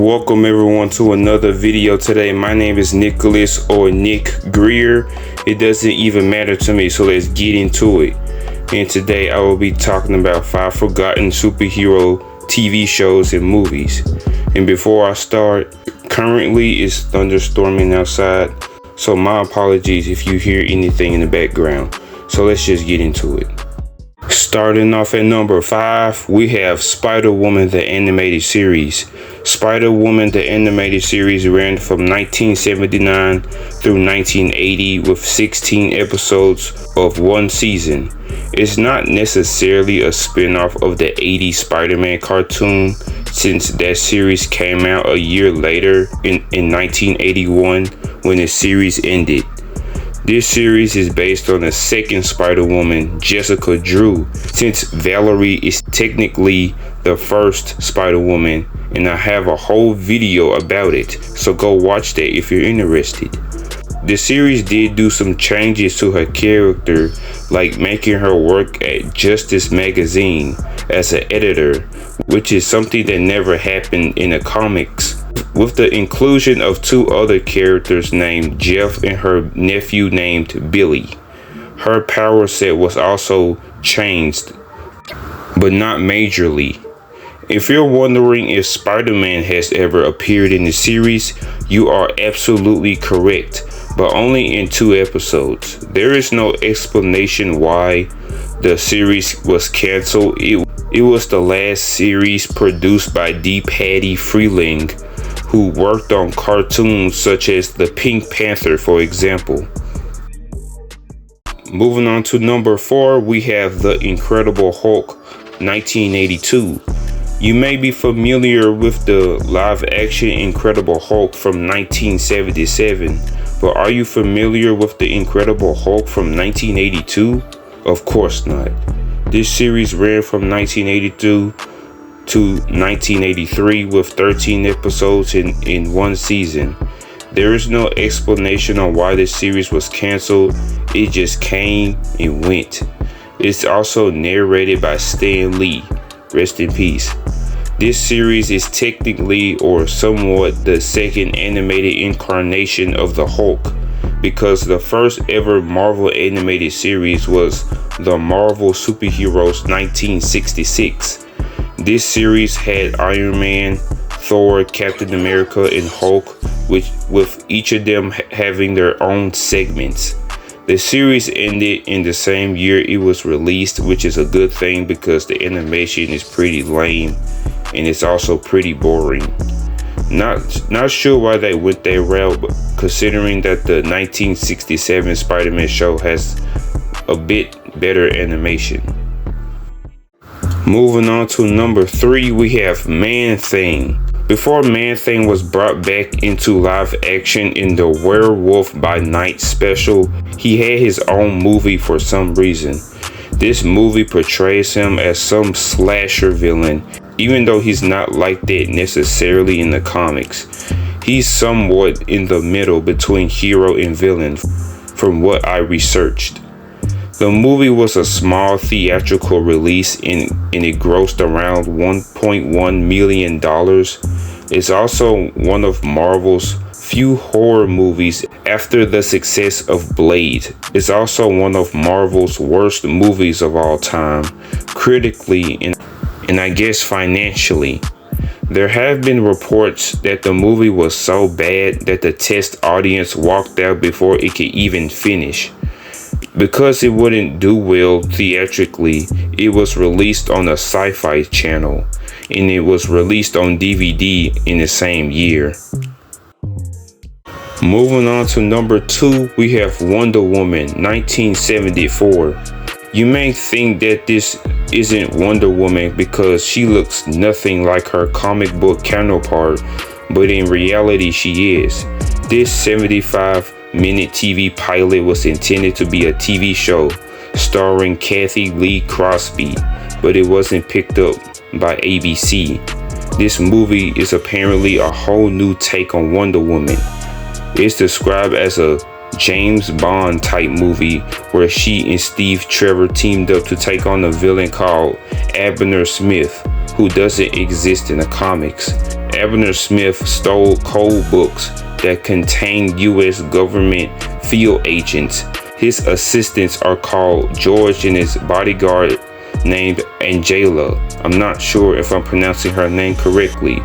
Welcome everyone to another video today. My name is Nicholas or Nick Greer. It doesn't even matter to me, so let's get into it. And today I will be talking about 5 forgotten superhero TV shows and movies. And before I start, currently it's thunderstorming outside, so my apologies if you hear anything in the background. So let's just get into it. Starting off at number 5, we have Spider-Woman the Animated Series. Spider-Woman the Animated Series ran from 1979 through 1980 with 16 episodes of one season. It's not necessarily a spin-off of the 80s Spider-Man cartoon, since that series came out a year later in 1981 when the series ended. This series is based on the second Spider-Woman, Jessica Drew, since Valerie is technically the first Spider-Woman, and I have a whole video about it, so go watch that if you're interested. The series did do some changes to her character, like making her work at Justice Magazine as an editor, which is something that never happened in the comics. With the inclusion of 2 other characters named Jeff and her nephew named Billy. Her power set was also changed, but not majorly. If you're wondering if Spider-Man has ever appeared in the series, you are absolutely correct, but only in 2 episodes. There is no explanation why the series was canceled. It was the last series produced by D. Patty Freeling, who worked on cartoons such as the Pink Panther, for example. Moving on to number 4, we have The Incredible Hulk 1982. You may be familiar with the live-action Incredible Hulk from 1977, but are you familiar with The Incredible Hulk from 1982? Of course not. This series ran from 1982 to 1983 with 13 episodes in one season. There is no explanation on why this series was canceled. It just came and went. It's also narrated by Stan Lee. Rest in peace. This series is technically or somewhat the second animated incarnation of the Hulk, because the first ever Marvel animated series was The Marvel Superheroes 1966. This series had Iron Man, Thor, Captain America, and Hulk, with each of them having their own segments. The series ended in the same year it was released, which is a good thing because the animation is pretty lame and it's also pretty boring. Not sure why they went that route, but considering that the 1967 Spider-Man show has a bit better animation. Moving on to number 3, we have Man-Thing. Before Man-Thing was brought back into live action in the Werewolf by Night special, he had his own movie for some reason. This movie portrays him as some slasher villain, even though he's not like that necessarily in the comics. He's somewhat in the middle between hero and villain, from what I researched. The movie was a small theatrical release and it grossed around $1.1 million. It's also one of Marvel's few horror movies after the success of Blade. It's also one of Marvel's worst movies of all time, critically and I guess financially. There have been reports that the movie was so bad that the test audience walked out before it could even finish. Because it wouldn't do well theatrically, it was released on the Sci-Fi Channel, and it was released on DVD in the same year. Moving on to number 2, we have Wonder Woman 1974. You may think that this isn't Wonder Woman because she looks nothing like her comic book counterpart, but in reality she is. This 75-minute TV pilot was intended to be a TV show starring Kathy Lee Crosby, but it wasn't picked up by ABC. This movie is apparently a whole new take on Wonder Woman. It's described as a James Bond type movie where she and Steve Trevor teamed up to take on a villain called Abner Smith, who doesn't exist in the comics. Abner Smith stole code books that contained U.S. government field agents. His assistants are called George and his bodyguard named Angela. I'm not sure if I'm pronouncing her name correctly,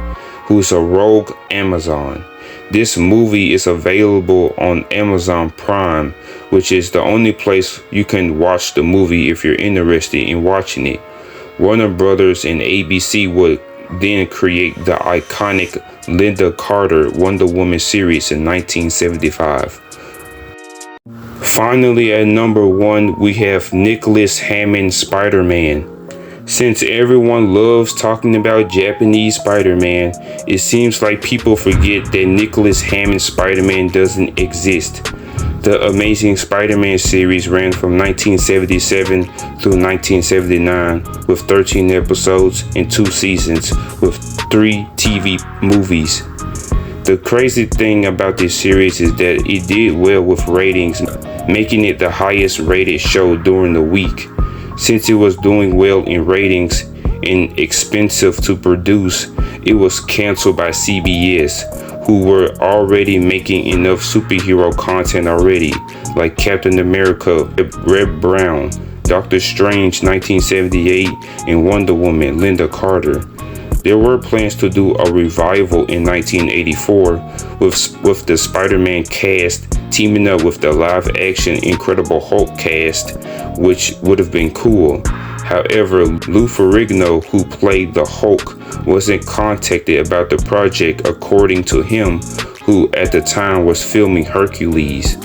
who's a rogue Amazon. This movie is available on Amazon Prime, which is the only place you can watch the movie if you're interested in watching it. Warner Brothers and ABC would then create the iconic Lynda Carter Wonder Woman series in 1975. Finally, at number 1, we have Nicholas Hammond Spider-Man. Since everyone loves talking about Japanese Spider-Man, it seems like people forget that Nicholas Hammond Spider-Man doesn't exist. The Amazing Spider-Man series ran from 1977 through 1979 with 13 episodes and 2 seasons with 3 TV movies. The crazy thing about this series is that it did well with ratings, making it the highest rated show during the week. Since it was doing well in ratings and expensive to produce, it was canceled by CBS, who were already making enough superhero content already, like Captain America, Red Brown, Doctor Strange 1978, and Wonder Woman, Lynda Carter. There were plans to do a revival in 1984 with the Spider-Man cast teaming up with the live-action Incredible Hulk cast, which would have been cool. However, Lou Ferrigno, who played the Hulk, wasn't contacted about the project, according to him, who at the time was filming Hercules.